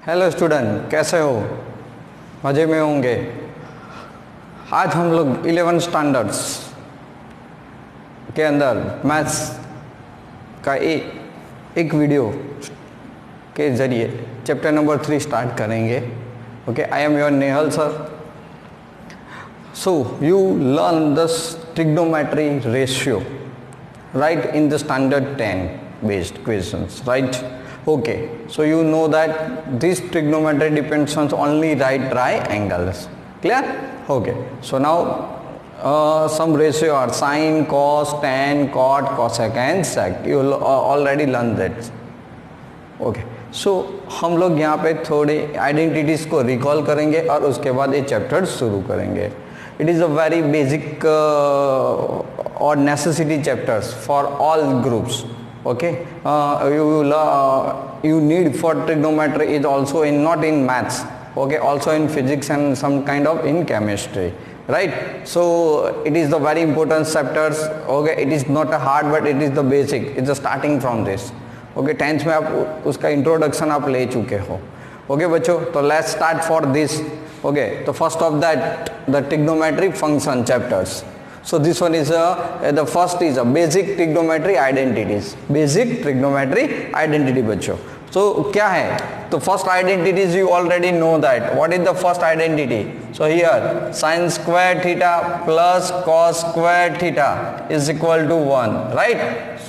Hello student, कैसे हो? मज़े में होंगे। आज हम लोग 11 स्टैंडर्ड्स के अंदर मैथ्स का एक वीडियो के ज़रिए चैप्टर नंबर 3 स्टार्ट करेंगे। Okay, I am your Nehal sir. So you learn the trigonometry ratio right in the standard 10 based questions, right? Okay, so you know that this trigonometry depends on only right triangles. Clear? Okay, so now some ratio are sine, cos, tan, cot, cosec and sec. You already learned that. Okay, so हम लोग यहाँ पे थोड़े identities को recall करेंगे और उसके बाद ये चैप्टर शुरू करेंगे. It is a very basic or necessity chapters for all groups. Okay, you need for trigonometry is also in not in maths. Okay, also in physics and some kind of in chemistry. Right? So it is the very important chapters. Okay, it is not a hard but it is the basic. It's the starting from this. Okay, 10th में आप उसका introduction आप ले चुके हो. Okay बच्चों, तो let's start for this. Okay, so first of that the trigonometric function chapters. So this one is the first is a basic trigonometry identities. Basic trigonometry identity बच्चों. So क्या है? तो first identities you already know that. What is the first identity? So here sin square theta plus cos square theta is equal to 1, right?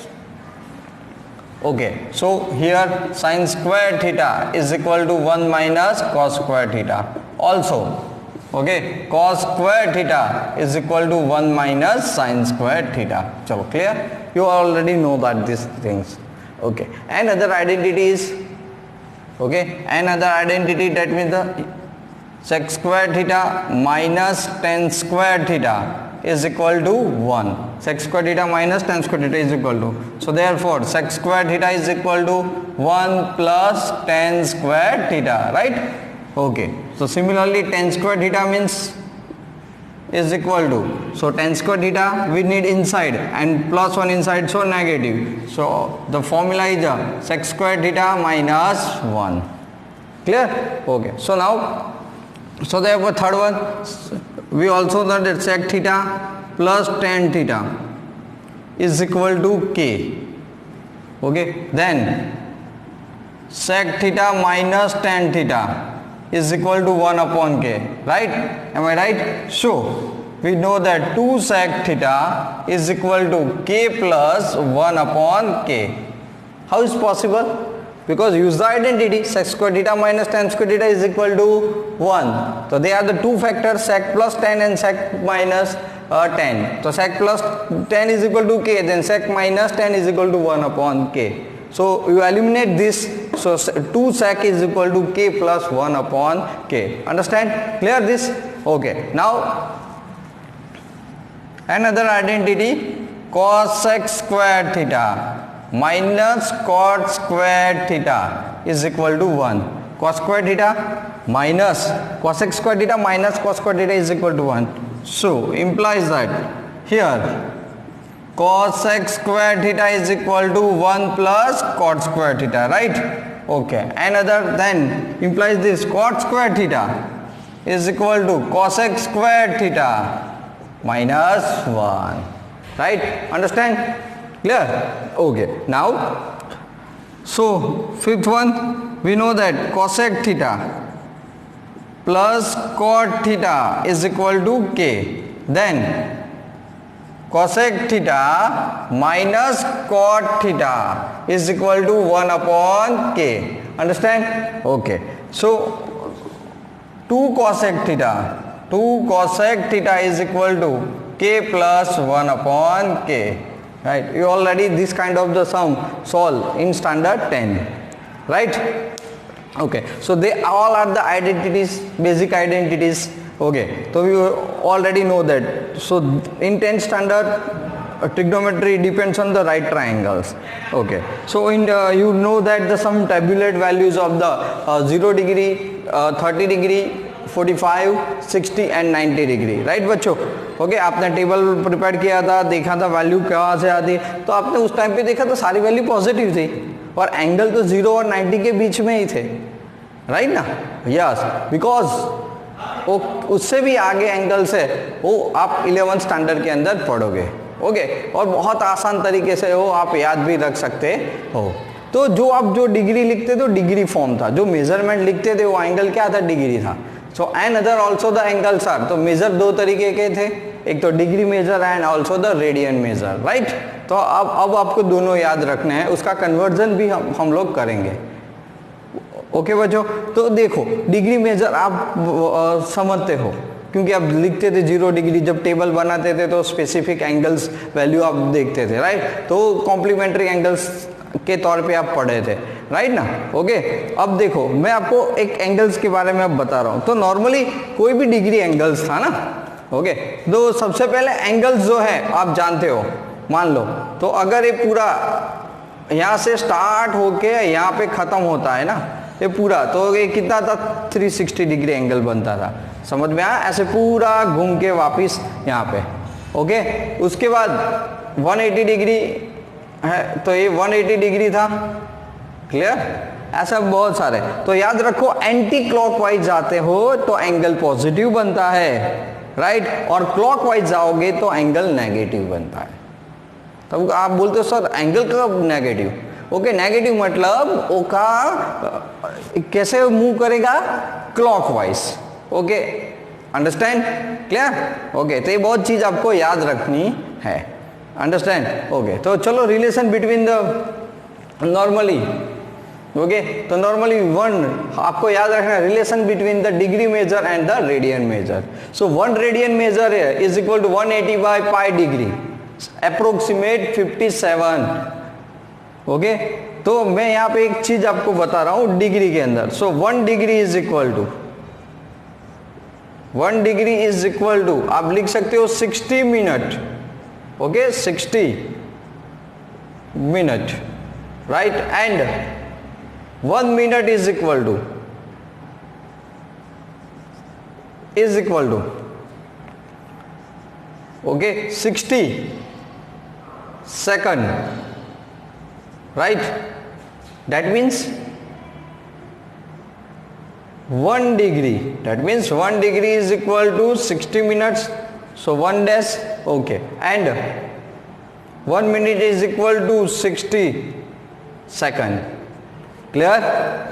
Okay, so here sin square theta is equal to 1 minus cos square theta. Also, okay, cos square theta is equal to 1 minus sin square theta. So clear? You already know that these things. Okay, and other identities. Okay, another identity, that means the sec square theta minus tan square theta is equal to 1. Sec square theta minus tan square theta is equal to. So therefore sec square theta is equal to 1 plus tan square theta, right? Okay, so similarly tan square theta means is equal to, so tan square theta we need inside and plus 1 inside, so negative. So the formula is sec square theta minus 1. Clear? Okay, so now, so therefore third one we also know that sec theta plus tan theta is equal to k. Okay, then sec theta minus tan theta is equal to 1 upon k, right? Am I right? So we know that 2 sec theta is equal to k plus 1 upon k. How is possible? Because use the identity, sec square theta minus tan square theta is equal to 1. So they are the two factors, sec plus tan and sec minus tan. So sec plus tan is equal to k, then sec minus tan is equal to 1 upon k. So you eliminate this, so 2 sec is equal to k plus 1 upon k. Understand? Clear this? Okay, now another identity, cosec square theta minus cot square theta is equal to 1. Cos square theta minus cosec square theta minus cos square theta is equal to 1. So implies that here cosec square theta is equal to 1 plus cot square theta, right? Okay, another then implies this cot square theta is equal to cosec square theta minus 1, right? Understand? Clear? Okay, now so fifth one we know that cosec theta plus cot theta is equal to k, then cosec theta minus cot theta is equal to 1 upon k. Understand? Okay, so 2 cosec theta is equal to k plus 1 upon k, right? You already this kind of the sum solve in standard 10, right? Okay, so they all are the identities, basic identities. Okay, so we already know that. So in 10th standard trigonometry depends on the right triangles. Okay, so in you know that the some tabulate values of the 0 degree, 30 degree, 45, 60 and 90 degree, right बच्चों? Okay, आपने table prepare किया था, देखा था value कहाँ से आती, तो आपने उस टाइम पे देखा तो सारी वैल्यू पॉजिटिव थी और एंगल तो 0 और 90 के बीच में ही थे, राइट ना, यस, बिकॉज वो उससे भी आगे एंगल्स है, वो आप 11th स्टैंडर्ड के अंदर पढ़ोगे, ओके, और बहुत आसान तरीके से वो आप याद भी रख सकते हो। तो जो आप जो डिग्री लिखते थे डिग्री फॉर्म था, जो मेजरमेंट लिखते थे वो एंगल क्या था, डिग्री था। So and other also the angles are, तो मेजर दो तरीके के थे, एक तो degree measure and also the radian measure, right. तो अब आपको दोनों याद रखने हैं, उसका कन्वर्जन भी हम लोग करेंगे, ओके बच्चों। तो देखो डिग्री मेजर आप समझते हो क्योंकि आप लिखते थे 0 डिग्री, जब टेबल बनाते थे तो स्पेसिफिक एंगल्स वैल्यू आप देखते थे, राइट। तो कॉम्प्लीमेंट्री एंगल्स के तौर पे आप पढ़े थे, राइट ना, ओके। अब देखो मैं आपको एक एंगल्स के बारे में अब बता रहा हूँ। तो नॉर्मली कोई भी डिग्री एंगल्स था ना, ओके। तो सबसे पहले एंगल्स जो है आप जानते हो, मान लो तो अगर ये पूरा यहाँ से स्टार्ट होके यहाँ पे खत्म होता है ना, ये पूरा, तो ये कितना था, 360 डिग्री एंगल बनता था, समझ में आया, ऐसे पूरा घूम के वापिस यहाँ पे, ओके। उसके बाद 180 डिग्री है, तो ये 180 डिग्री था, क्लियर। ऐसा बहुत सारे, तो याद रखो एंटी क्लॉकवाइज जाते हो तो एंगल पॉजिटिव बनता है, राइट, और क्लॉकवाइज जाओगे तो एंगल नेगेटिव बनता है। तब आप बोलते हो सर एंगल कब नेगेटिव, ओके, नेगेटिव मतलब वो का कैसे मूव करेगा, clockwise, okay, understand, clear, okay. तो ये बहुत चीज आपको याद रखनी है, अंडरस्टैंड, ओके। तो चलो relation between the normally, okay, तो नॉर्मली वन आपको याद रखना है, relation between the degree measure and the radian measure. So 1 radian measure is equal to 180 by pi degree, approximate 57, okay. तो मैं यहाँ पे एक चीज आपको बता रहा हूँ डिग्री के अंदर। So 1 degree is equal to, 1 degree is equal to आप लिख सकते हो 60 minute, okay, 60 minute, right, and 1 minute is equal to okay 60 second, right, that means 1 degree, that means 1 degree is equal to 60 minutes, so 1 dash, okay, and 1 minute is equal to 60 second, clear,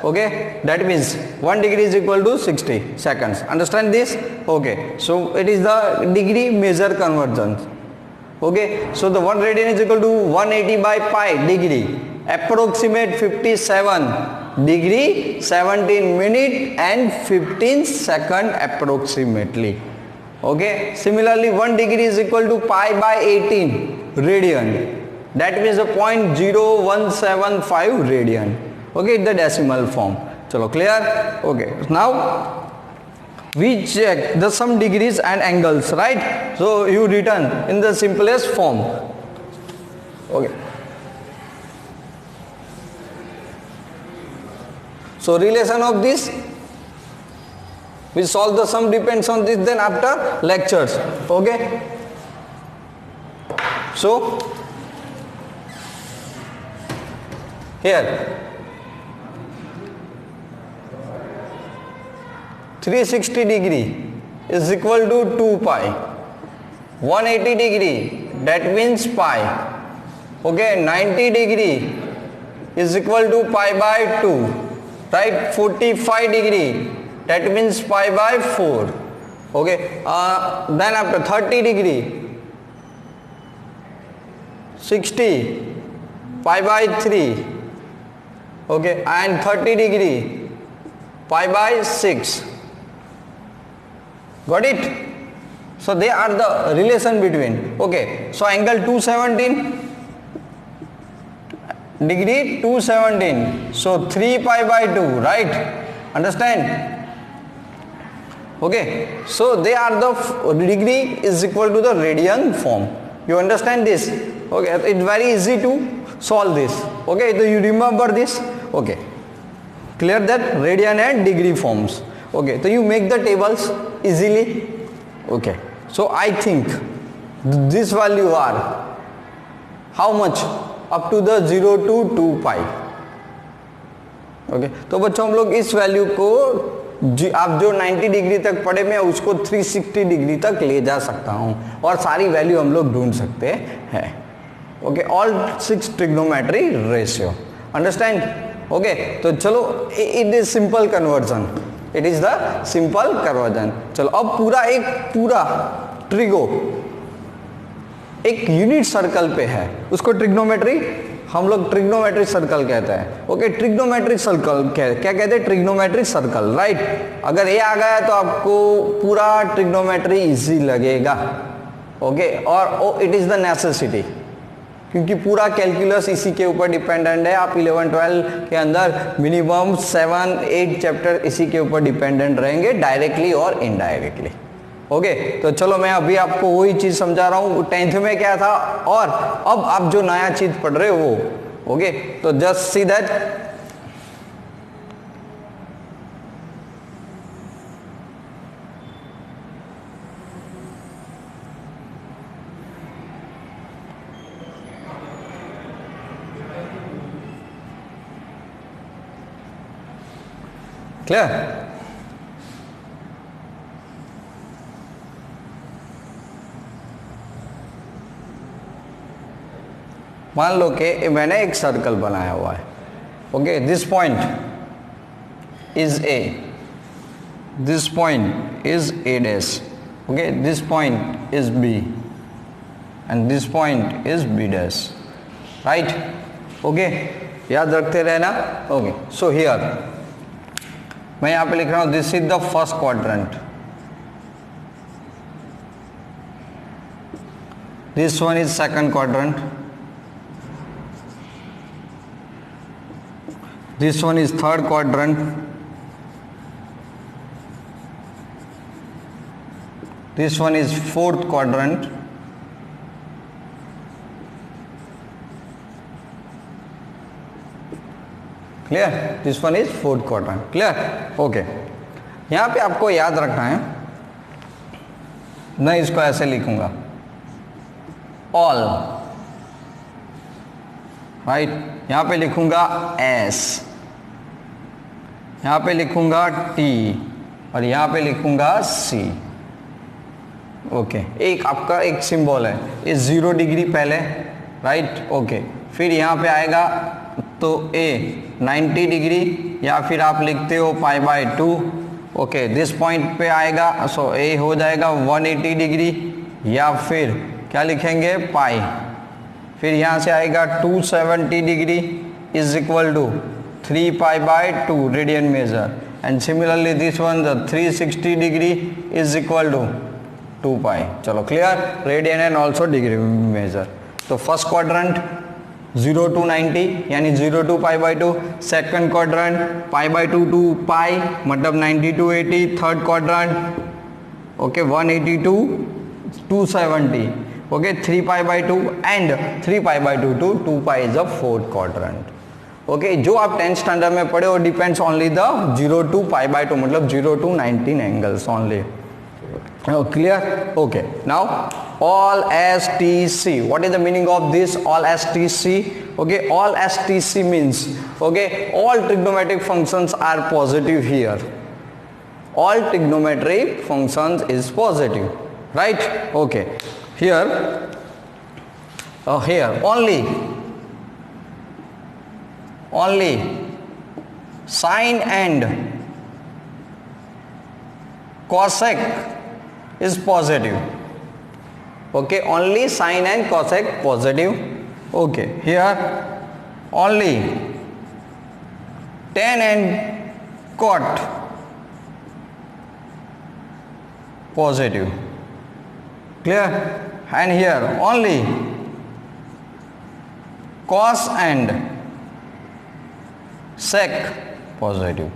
okay, that means 1 degree is equal to 60 seconds, understand this, okay. So it is the degree measure conversion, okay. So the 1 radian is equal to 180 by pi degree, approximate 57 degree, 17 minute and 15 second approximately, okay. Similarly 1 degree is equal to pi by 18 radian, that means the 0.0175 radian, okay, the decimal form. Chalo, clear, okay. Now we check the some degrees and angles, right. So you written in the simplest form, okay. So relation of this, we solve the sum depends on this then after lectures, okay. So here 360 degree is equal to 2 pi, 180 degree that means pi, okay, 90 degree is equal to pi by 2, right, 45 degree that means pi by 4, okay. Then after 30 degree 60 pi by 3, okay, and 30 degree pi by 6, got it. So they are the relation between, okay. So angle 217 degree, 217, so 3 pi by 2, right, understand, okay. So they are the degree is equal to the radian form, you understand this, okay. It's very easy to solve this, okay. So you remember this, okay, clear that radian and degree forms, okay. So you make the tables easily, okay. So I think this value are how much, up to the 0 to 2 pi, okay तो बच्चों हम लोग इस value को आप जो 90 degree तक पढ़े मैं उसको 360 डिग्री तक ले जा सकता हूं और सारी वैल्यू हम लोग ढूंढ सकते हैं। Okay all 6 trigonometry ratio understand. Okay तो चलो it is simple conversion, it is the simple conversion. चलो अब पूरा ट्रिगो एक यूनिट सर्कल पे है, उसको ट्रिग्नोमेट्री हम लोग ट्रिग्नोमेट्रिक सर्कल कहते हैं। ओके ट्रिग्नोमेट्रिक सर्कल क्या कहते हैं? Trigonometric circle, right. अगर ये आ गया तो आपको पूरा ट्रिग्नोमेट्री इजी लगेगा। ओके और इट इज द नेसेसिटी, क्योंकि पूरा कैलकुलस इसी के ऊपर डिपेंडेंट है। आप 11-12 के अंदर मिनिमम 7-8 चैप्टर इसी के ऊपर डिपेंडेंट रहेंगे, डायरेक्टली और इनडायरेक्टली। ओके तो चलो मैं अभी आपको वही चीज समझा रहा हूं 10th में क्या था और अब आप जो नया चीज पढ़ रहे हो वो। ओके तो जस्ट सी दैट। क्लियर? मान लो कि मैंने एक सर्कल बनाया हुआ है। Okay this point is A, this point is A dash, okay this point is B and this point is B dash, right. Okay याद रखते रहना। ओके सो हियर मैं यहां पे लिख रहा हूं this is the first quadrant, this one is second quadrant, this one is third quadrant, this one is fourth quadrant, clear? This one is fourth quadrant, clear? okay यहां पे आपको याद रखना है, मैं इसको ऐसे लिखूंगा all, राइट यहां पे लिखूंगा s, यहां पे लिखूंगा T और यहां पे लिखूंगा C। ओके एक आपका एक सिंबल है इस 0 डिग्री पहले, राइट। ओके फिर यहां पे आएगा तो A 90 डिग्री या फिर आप लिखते हो π/2। ओके दिस पॉइंट पे आएगा सो A हो जाएगा 180 डिग्री या फिर क्या लिखेंगे पाई, फिर यहां से आएगा 270 degree is equal to 3π/2 radian measure and similarly this one the 360 degree is equal to 2π। चलो clear? Radian and also degree measure. तो फर्स्ट क्वाड्रेंट 0 to 90 यानी 0 to π/2, सेकंड क्वाड्रेंट π/2 to π मतलब 90 to 80, third quadrant okay 180 to 270, okay 3π/2 and 3π/2 to 2π is the fourth quadrant. Okay जो आप 10th standard में पढ़े वो depends only the 0 to π/2 मतलब 0 to 19 angles only. Clear? Okay now all STC, what is the meaning of this all STC? Okay all STC means okay all trigonometric functions are positive here, all trigonometric functions is positive, right? Okay here here only sine and cosec is positive. Okay only sine and cosec positive. Okay here only tan and cot positive, clear? And here only cos and sec positive,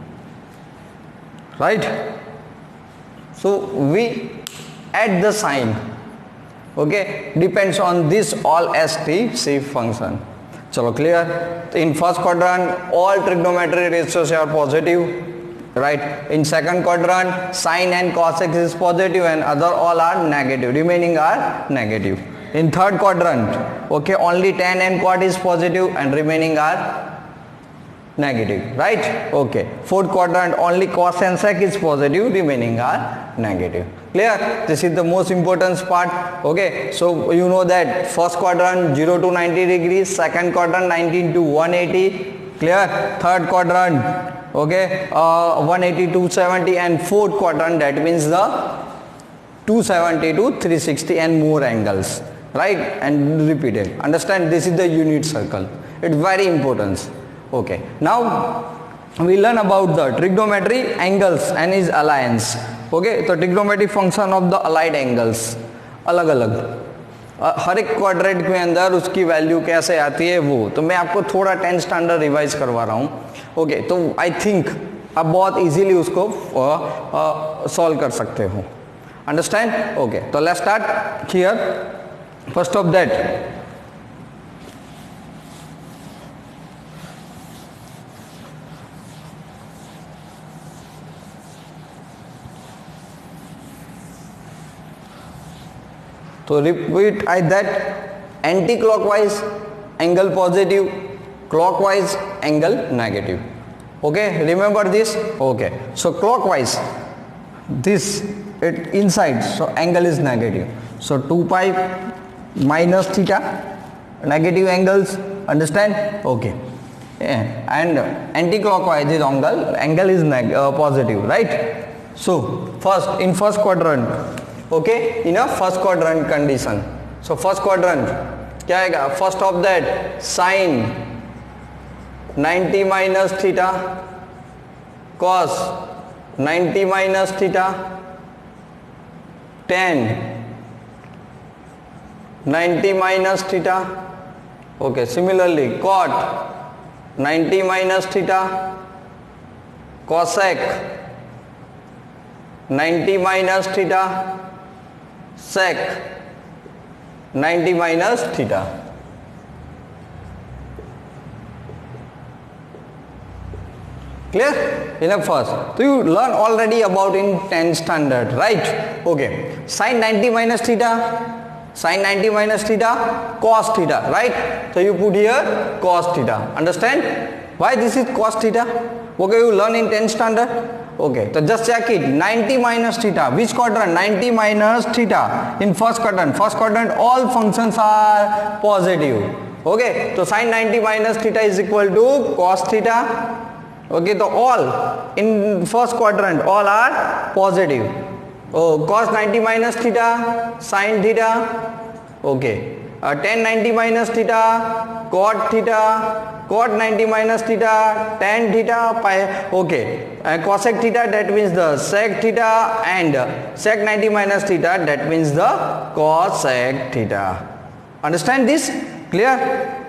right? So we add the sign, okay depends on this all STC function. चलो clear? in first quadrant all trigonometric ratios are positive, right? in second quadrant sine and cosec is positive and other all are negative, remaining are negative. in third quadrant okay only tan and cot is positive and remaining are negative, right? Okay. Fourth quadrant, only cos and sec is positive, remaining are negative. Clear? This is the most important part. Okay. So you know that first quadrant 0 to 90 degrees, second quadrant 19 to 180. Clear? Third quadrant, okay, 180 to 270, and fourth quadrant, that means the 270 to 360 and more angles, right? And repeated. Understand? This is the unit circle. It's very important. Okay. Now we learn about the trigonometry angles and its alliance. Okay. तो trigonometric function of the allied angles अलग अलग हर एक quadrant के अंदर उसकी value कैसे आती है वो तो मैं आपको थोड़ा 10 स्टैंडर्ड रिवाइज करवा रहा हूँ. ओके. तो आई थिंक आप बहुत इजीली उसको सॉल्व कर सकते हो. अंडरस्टैंड? ओके. तो let's start here. First of that, तो repeat that anti-clockwise angle positive, clockwise angle negative. Okay, remember this. Okay, so clockwise, this it inside, so angle is negative, so 2 pi minus theta, negative angles. Understand? Okay. Yeah. And anti-clockwise is angle is positive, right? So first in first quadrant, okay, in a first quadrant condition, so first quadrant क्या आएगा? First of that sine 90 minus theta, cos 90 minus theta, tan 90 minus theta. Okay. Similarly cot 90 minus theta, cosec 90 minus theta, sec 90 minus theta. Clear? Enough first. So you learn already about in 10 standard, right? Okay. Sin 90 minus theta, sin 90 minus theta, cos theta, right? So you put here cos theta. Understand? Why this is cos theta? Okay, you learn in 10 standard. Okay, so just check it. 90 minus theta. Which quadrant? 90 minus theta. In first quadrant. First quadrant, all functions are positive. Okay, so sin 90 minus theta is equal to cos theta. Okay, so all in first quadrant, all are positive. Oh, cos 90 minus theta, sin theta. Okay, tan 90 minus theta, cot theta, cot 90 minus theta, tan theta, pi. Okay, cosec theta, that means the sec theta, and sec 90 minus theta, that means the cosec theta. Understand this? Clear?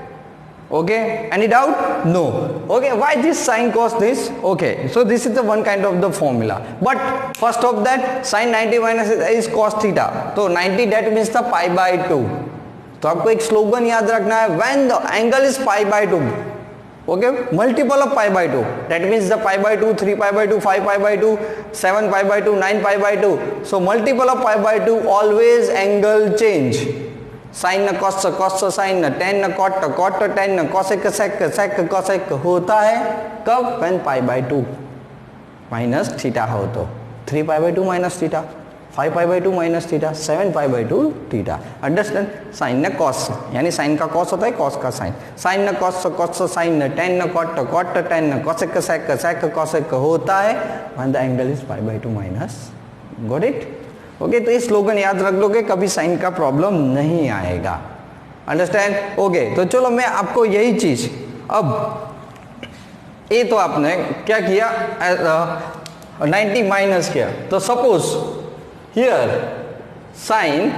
Okay, any doubt? No. Okay, why this sin cos this? Okay, so this is the one kind of the formula, but first of that sin 90 minus is cos theta, so 90 that means the pi by 2. तो आपको एक slogan याद रखना है, when the angle is pi by 2, okay, multiple of pi by 2, that means the pi by 2, 3 pi by 2, 5 pi by 2, 7 pi by 2, 9 pi by 2, so multiple of pi by 2 always angle change. Sin न cos sin न tan न cot tan न cosec sec cosec होता है कब? when pi by 2 minus theta हो तो 3 pi by 2 minus theta, 5 pi by 2 minus theta, 7 pi by 2 theta. Understand? sin न cos, यानी sin का cos होता है cos का sin, sin न cos sin न tan न cot tan न cosec sec cosec होता है when the angle is pi by 2 minus. Got it? Okay, तो ये स्लोगन याद रख लोगे, कभी साइन का प्रॉब्लम नहीं आएगा. अंडरस्टैंड? ओके, तो चलो मैं आपको यही चीज, अब ये तो आपने क्या किया, 90 माइनस किया, तो suppose here sine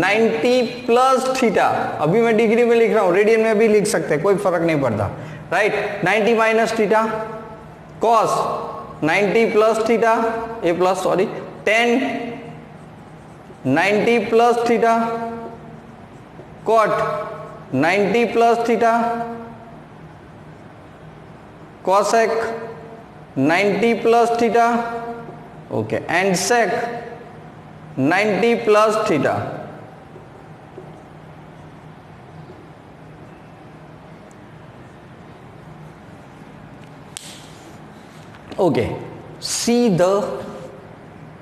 90 plus theta, अभी मैं डिग्री में लिख रहा हूँ, रेडियन में भी लिख सकते हैं, कोई फर्क नहीं पड़ता, right? 90 minus theta, cos 90 plus theta, A plus sorry, 10 90 plus theta, cot 90 plus theta, cosec 90 plus theta, okay, and sec 90 plus theta. Okay, see the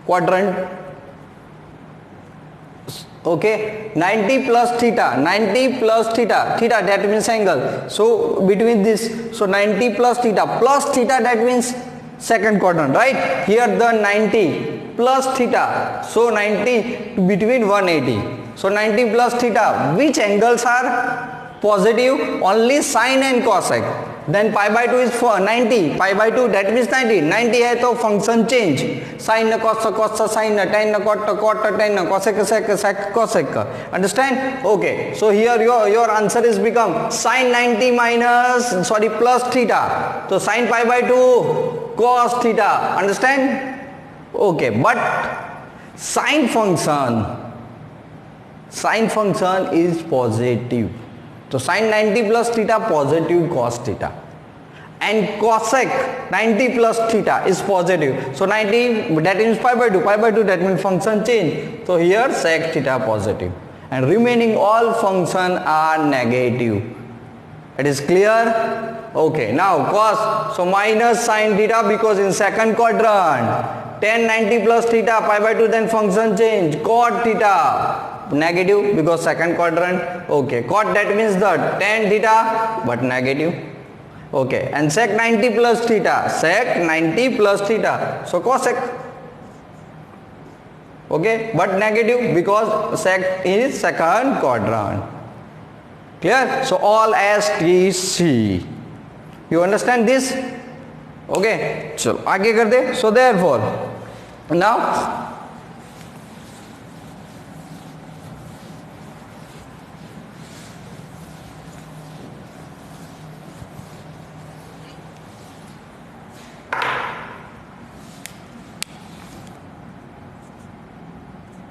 quadrant. Okay, 90 plus theta, 90 plus theta, theta that means angle. So between this, so 90 plus theta that means second quadrant, right? Here the 90 plus theta, so 90 between 180. So 90 plus theta, which angles are positive? Only sine and cosec. Then pi by 2 is for 90, pi by 2 that means 90, 90 है तो function change, sin न cos cos sin न tan न cot cot tan न cosec sec sec cosec, understand? Okay, so here your answer is become sin 90 minus plus theta, so sin pi by 2 cos theta, understand? Okay, but sine function is positive. So sin 90 plus theta positive cos theta, and cosec 90 plus theta is positive. So 90 that means pi by 2 that means function change. So here sec theta positive and remaining all function are negative. It is clear? Okay, now cos, so minus sin theta because in second quadrant, tan 90 plus theta pi by 2 then function change, cot theta negative because second quadrant. Okay, cot that means the tan theta but negative. Okay, and sec 90 plus theta, so cosec. Okay, but negative because sec is second quadrant. Clear? So all as T C. You understand this? Okay, चलो आगे कर दे. So therefore now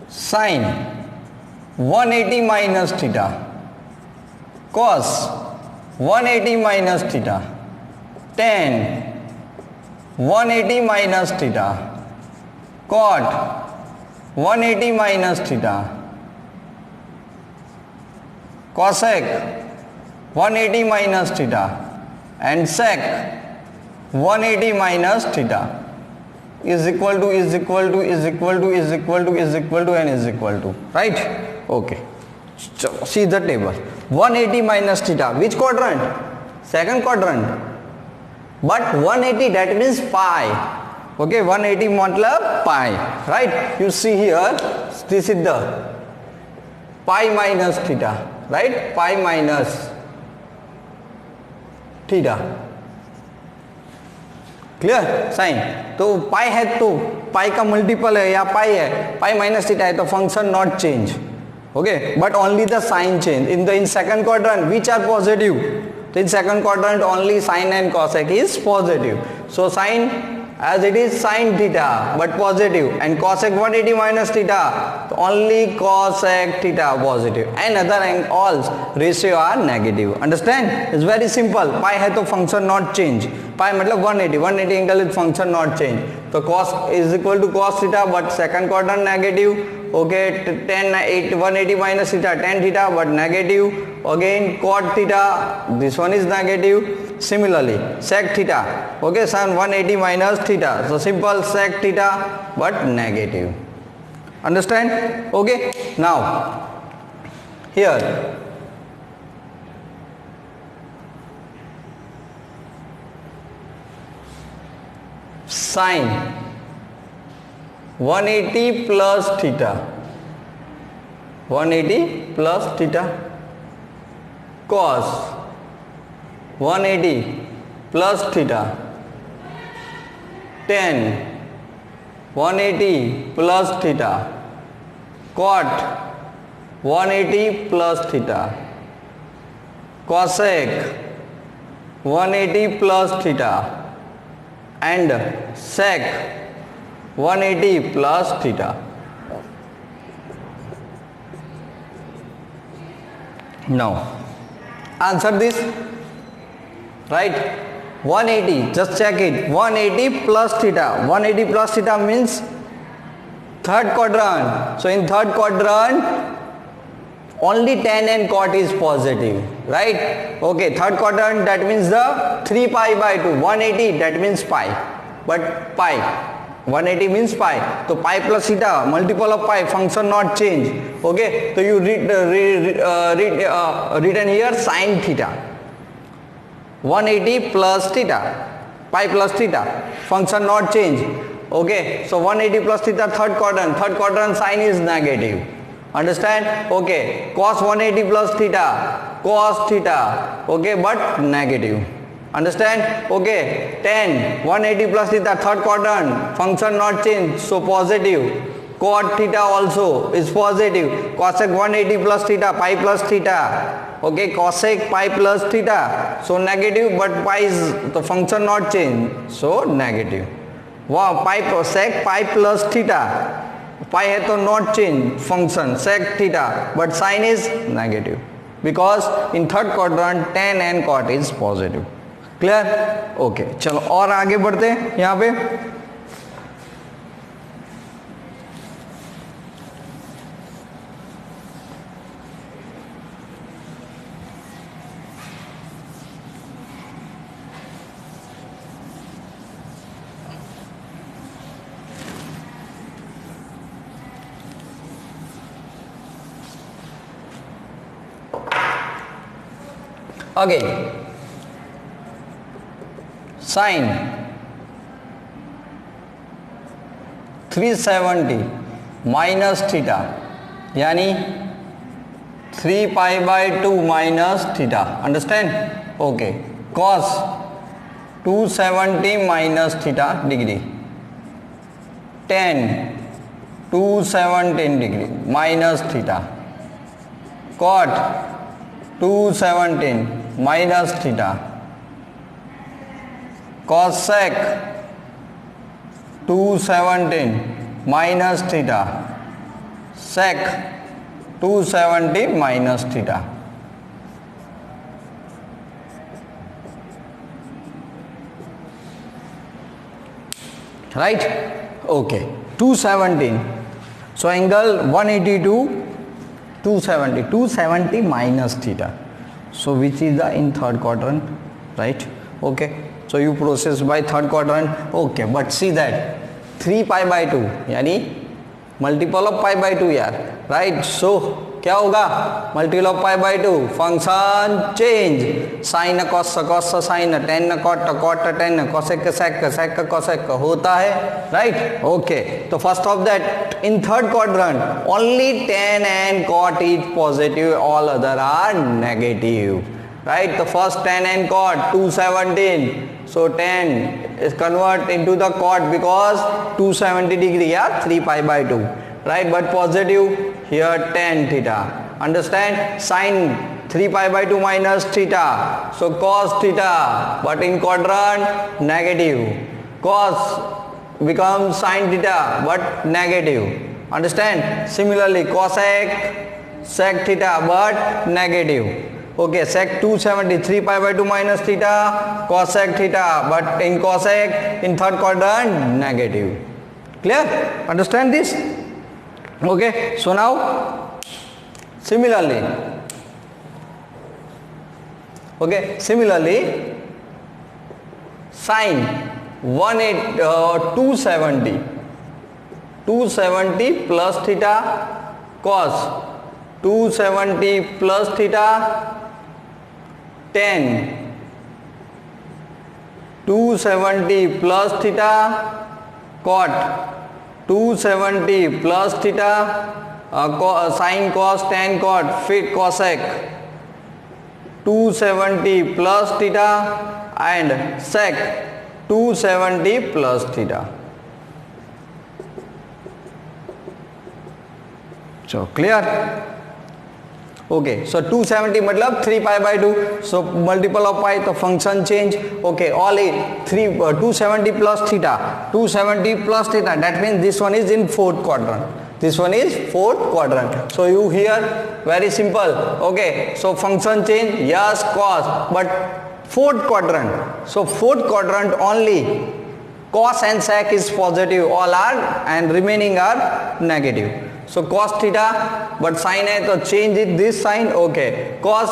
sin 180 minus theta, cos 180 minus theta, tan 180 minus theta, cot 180 minus theta, cosec 180 minus theta, and sec 180 minus theta is equal to and is equal to, right? Okay, so see the table. 180 minus theta, which quadrant? Second quadrant. But 180 that means pi. Okay, 180 matlab pi, right? You see here, this is the pi minus theta, right? Pi minus theta. Clear? Sine तो pi है तो पाई का multiple है या पाई है, पाई minus theta है तो function not change. Okay, but only the sign change. In second quadrant which are positive? In second quadrant only sin and cosec is positive. So sin as it is sin theta but positive, and cosec 180 minus theta so only cosec theta positive, and other all ratio are negative. Understand? It's very simple. Pi है तो function not change. Pi मतलब 180 angle is function not change. So cos is equal to cos theta but second quadrant negative. Okay, 180 minus theta, tan theta but negative. Again cot theta, this one is negative. Similarly sec theta, okay, sin 180 minus theta, so simple sec theta but negative. Understand? Okay, now here sin 180 plus theta, 180 plus theta, cos 180 plus theta, tan 180 plus theta, cot 180 plus theta, cosec 180 plus theta, and sec 180 plus theta. Now answer this, right? 180, just check it. 180 plus theta, 180 plus theta means third quadrant. So in third quadrant only tan and cot is positive, right? Okay, third quadrant that means the 3 pi by 2, 180 that means pi. but pi. 180 means pi. So pi plus theta, multiple of pi, function not change. Okay, so you written here sin theta. 180 plus theta, pi plus theta, function not change. Okay, so 180 plus theta, third quadrant sign is negative. Understand? Okay, cos 180 plus theta, cos theta, okay, but negative. Understand? Okay, 10, 180 plus theta, third quadrant, function not change, so positive. Cot theta also is positive. Cosec 180 plus theta, pi plus theta. Okay, cosec pi plus theta, so negative, but pi is the function not change, so negative. Wow, pi sec pi plus theta, pi है तो not change function sec theta, but sign is negative because in third quadrant tan and cot is positive. Clear? Okay, चलो और आगे बढ़ते हैं यहाँ पे. Again, sin 370 minus theta यानी 3 pi by 2 minus theta. Understand? Okay, cos 270 minus theta degree, tan 217 degree minus theta, cot 217 minus theta, cosec 217 minus theta, sec 270 minus theta. Right? Okay, 217. So angle 182, 270 minus theta. So which is the in third quadrant, right? Okay, so you process by third quadrant. Okay, but see that 3 pi by 2 यानी multiple of pi by 2 यार, right? So क्या होगा? Multiple of pi by 2, function change, sin cos sin, tan cot tan, cosec sec cosec होता है, right? Okay, तो first of that in third quadrant only tan and cot is positive, all other are negative, right? The first tan and cot 217, so tan is convert into the cot because 270 degree, yeah, 3 pi by 2, right? But positive here tan theta. Understand? Sin 3 pi by 2 minus theta, so cos theta, but in quadrant negative. Cos becomes sin theta, but negative. Understand? Similarly, cosec sec theta, but negative. Okay, sec 270, 3 pi by 2 minus theta, cosec theta, but in cosec in third quadrant negative. Clear? Understand this? Okay, so now similarly, okay, similarly sin 270 plus theta, cos 270 plus theta, tan 270 plus theta, cot 270 plus theta, sin cos tan cot fit cosec 270 plus theta and sec 270 plus theta. So clear? Okay, so 270 मतलब 3 pi by 2, so multiple of pi, तो function change. Okay, all 270 plus theta, 270 plus theta, that means this one is in fourth quadrant. This one is fourth quadrant. So you here very simple. Okay, so function change, yes, cos, but fourth quadrant. So fourth quadrant only cos and sec is positive, all are, and remaining are negative. So cos theta, but sin है तो change it this sign. Okay, cos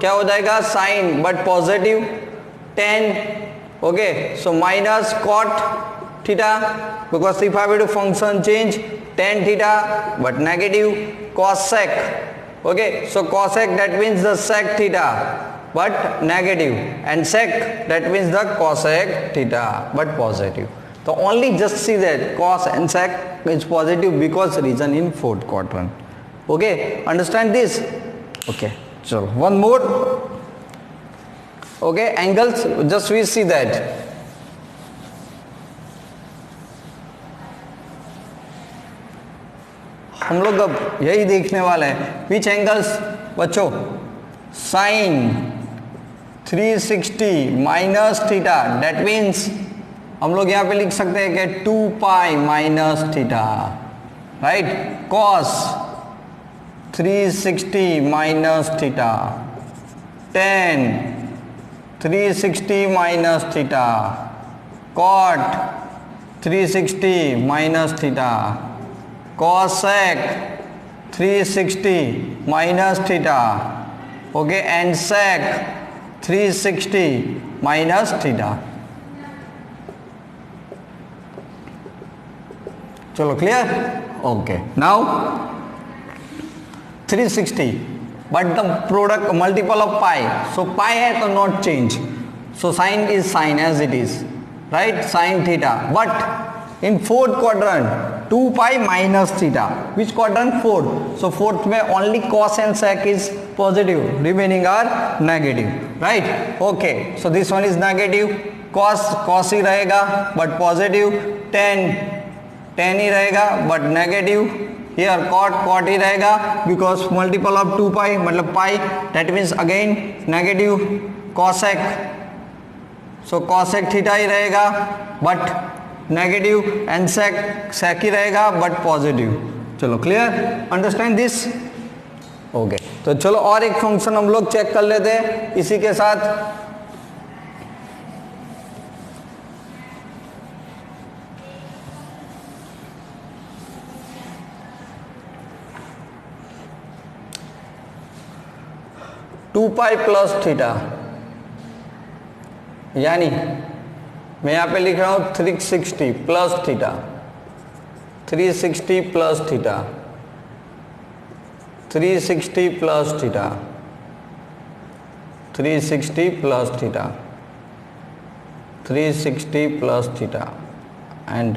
क्या हो जाएगा, sin but positive, tan, Okay, so minus cot theta, because if I were to function change tan theta, but negative cos sec. Okay, so cosec, that means the sec theta, but negative, and sec, that means the cosec theta, but positive. So only just see that cos and sec is positive because reason in fourth quadrant. Okay, understand this? Okay, so one more. Okay, angles, just we see that. हम लोग अब यही देखने वाले हैं which angles बच्चों sine 360 minus theta, that means हम लोग यहाँ पे लिख सकते हैं कि 2 pi minus theta, right, cos 360 minus theta, tan 360 minus theta, cot 360 minus theta, cosec 360 minus theta, okay, and sec 360 minus theta. Chalo, clear? Okay, now 360, but the product multiple of pi, so pi hai to not change, so sine is sine as it is, right, sine theta, but in fourth quadrant 2 pi minus theta, which quadrant? Fourth. So fourth में only cos and sec is positive, remaining are negative, right? Okay, so this one is negative, cos ही रहेगा but positive, tan ही रहेगा but negative, here cot ही रहेगा because multiple of 2 pi मतलब pi, that means again negative, cosec, so cosec theta ही रहेगा but negative, and सेक ही रहेगा but positive. चलो, clear, understand this? Okay, तो चलो और एक फंक्शन हम लोग चेक कर लेते हैं इसी के साथ. टू पाई प्लस थीटा, यानी मैं यहाँ पे लिख रहा हूँ 360 plus theta, 360 plus theta, 360 plus theta, 360 plus theta, 360 plus theta and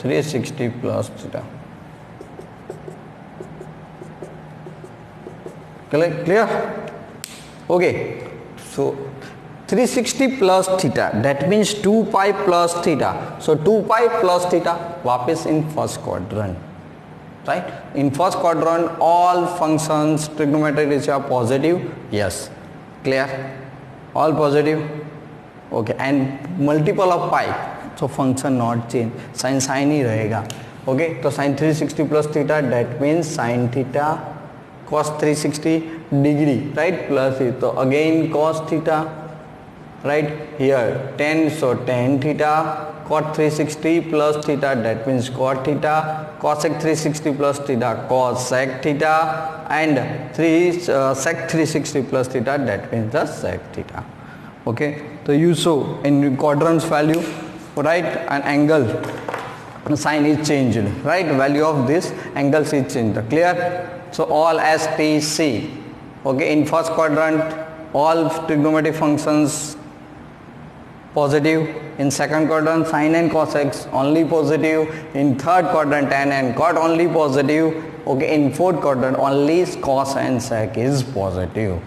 360 plus theta. Clear? Okay, so 360 plus theta, that means 2 pi plus theta, so 2 pi plus theta वापस in first quadrant, right? In first quadrant all functions trigonometric ratio are positive, yes, clear, all positive, okay, and multiple of pi, so function not change, sin ही रहेगा. Okay, तो sin 360 plus theta, that means sin theta cos 360 degree, right, plus it, so again cos theta, right, here tan, so tan theta, cot 360 plus theta, that means cot theta, cosec 360 plus theta, cosec theta, and sec 360 plus theta, that means the sec theta. Okay, so you show in quadrants value, right, an angle sign is changed, right, value of this angles is changed. Clear? So all STC, okay, in first quadrant all trigonometric functions positive, in second quadrant sine and cosec only positive, in third quadrant tan and cot only positive, okay, in fourth quadrant only cos and sec is positive.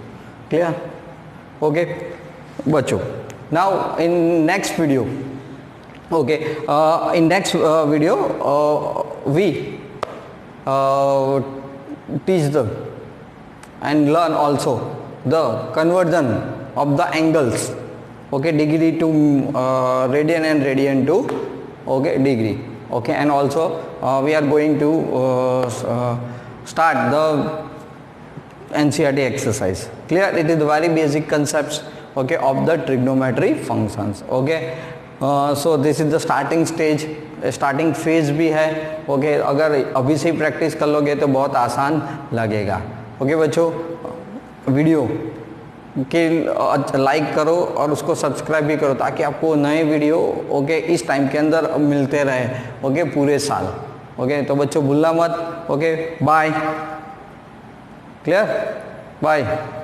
Clear? Okay, बच्चों, now in next video, okay, in next video we teach the and learn also the conversion of the angles, okay, degree to radian and radian to, okay, degree, okay, and also we are going to start the NCERT exercise. Clear? It is the very basic concepts, okay, of the trigonometry functions. Okay, so this is the starting stage, starting phase भी है. okay, अगर अभी से ही practice कर लोगे तो बहुत आसान लगेगा. okay बच्चों, वीडियो कि लाइक करो और उसको सब्सक्राइब भी करो ताकि आपको नए वीडियो ओके इस टाइम के अंदर मिलते रहे ओके पूरे साल। ओके तो बच्चों भूलना मत। Okay bye. क्लियर? बाय।